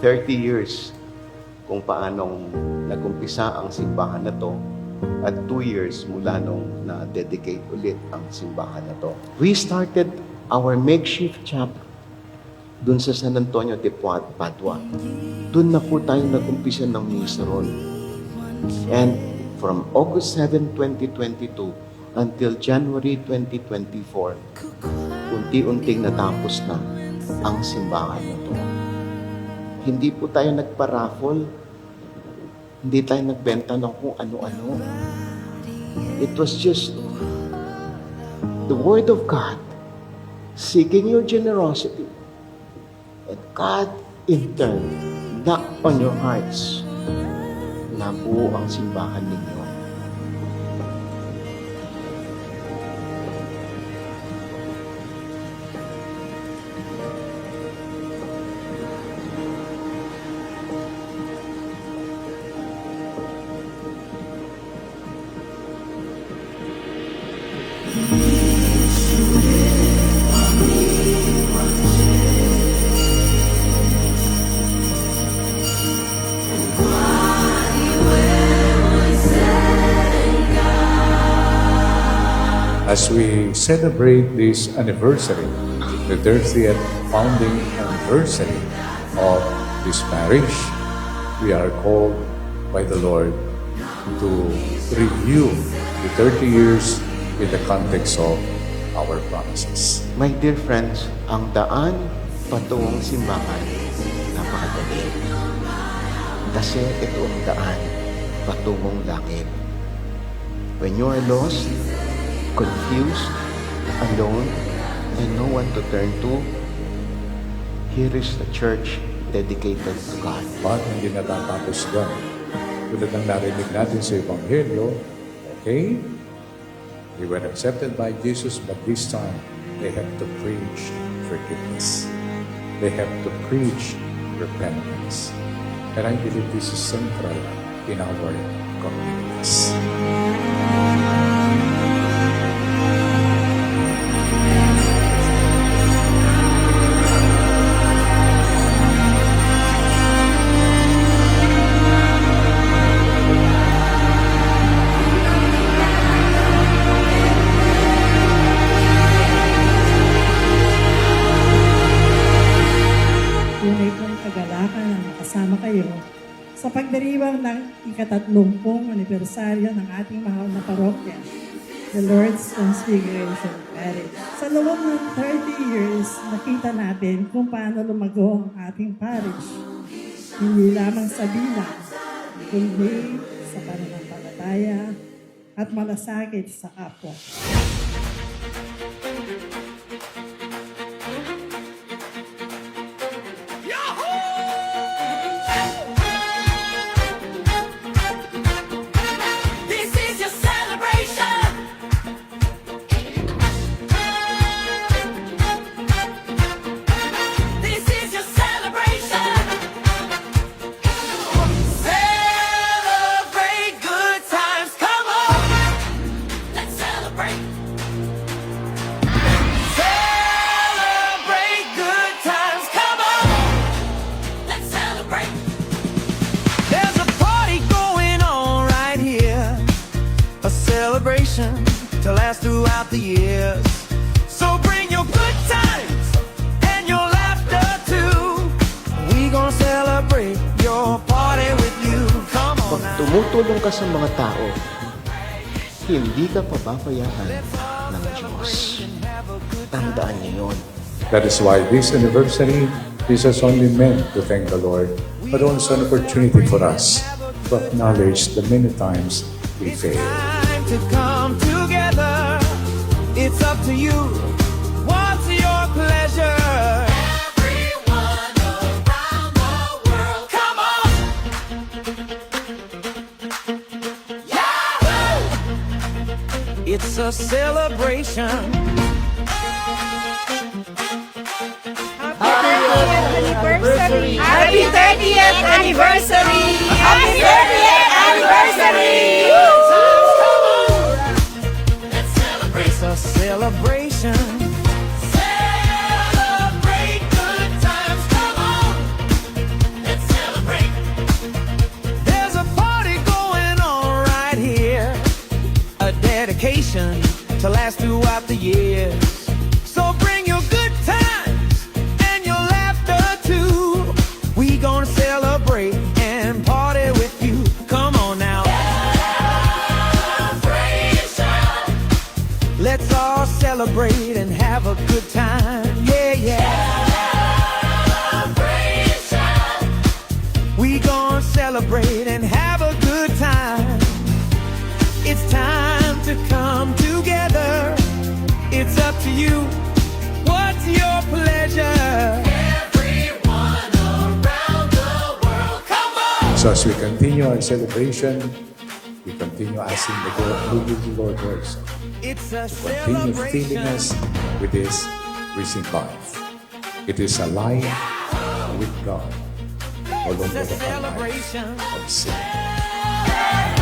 30 years kung paanong nag-umpisa ang simbahan na to at 2 years mula nung na-dedicate ulit ang simbahan na to. We started our makeshift chapel dun sa San Antonio de Padua. Dun na po tayo nag-umpisa ng mission. And from August 7, 2022 until January 2024, unti-unting natapos na ang simbahan na to. Hindi po tayo nagpa-raffle. Hindi tayo nagbenta ng kung ano-ano. It was just the Word of God seeking your generosity. And God, in turn, knocked on your hearts. Nabuo ang simbahan ninyo. As we celebrate this anniversary, the 30th founding anniversary of this parish, we are called by the Lord to review the 30 years in the context of our promises. My dear friends, ang daan patungong simbahan, napakadali. Kasi ito ang daan patungong langit. When you are lost, confused, alone, and no one to turn to, here is the church dedicated to God. But hindi natatapos doon. Tulad ng narinig natin sa Ebanghelyo, okay? They were accepted by Jesus, but this time, they have to preach forgiveness. They have to preach repentance. And I believe this is central in our communities. Tunay kong kagalakan na makasama kayo sa pagdiriwang ng ika-30 anibersaryo ng ating mahal na parokya, the Lord's Transfiguration Parish. Sa loob ng 30 years, nakita natin kung paano lumago ang ating parish. Hindi lamang sa bilang, kundi sa pananampalataya at malasakit sa kapwa. This is your celebration. This is your celebration. Celebrate good times. Come on. Let's celebrate. Celebrate good times. Come on. Let's celebrate. There's a party going on right here, a celebration to last throughout the years. So bring your good times and your laughter too. We gonna celebrate your party with you. Come on Pag now. tumutulong ka sa mga tao, hindi ka pababayaan ng Diyos. Tandaan niyo yun. That is why this anniversary is not only meant to thank the Lord, but also an opportunity for us to acknowledge the many times we failed. Time to come together. It's up to you. What's your pleasure? Everyone around the world, come on. Yahoo! It's a celebration. Anniversary! Happy 30th anniversary! Happy 30th anniversary! Let's celebrate. It's a celebration. Celebrate good times. Come on. Let's celebration to last throughout the years. So bring your good times and your laughter too. We gonna celebrate and party with you. Come on now. Let's all celebrate and have a good time. Yeah, yeah. We gonna celebrate and have a good time. It's time to come together. It's up to you. What's your pleasure? Everyone around the world, come on! So as we continue our celebration, we continue asking the Lord, who is the Lord also, It's a continue filling celebration. us with His risen life. It is a life with God, no longer It's a a life celebration. of sin.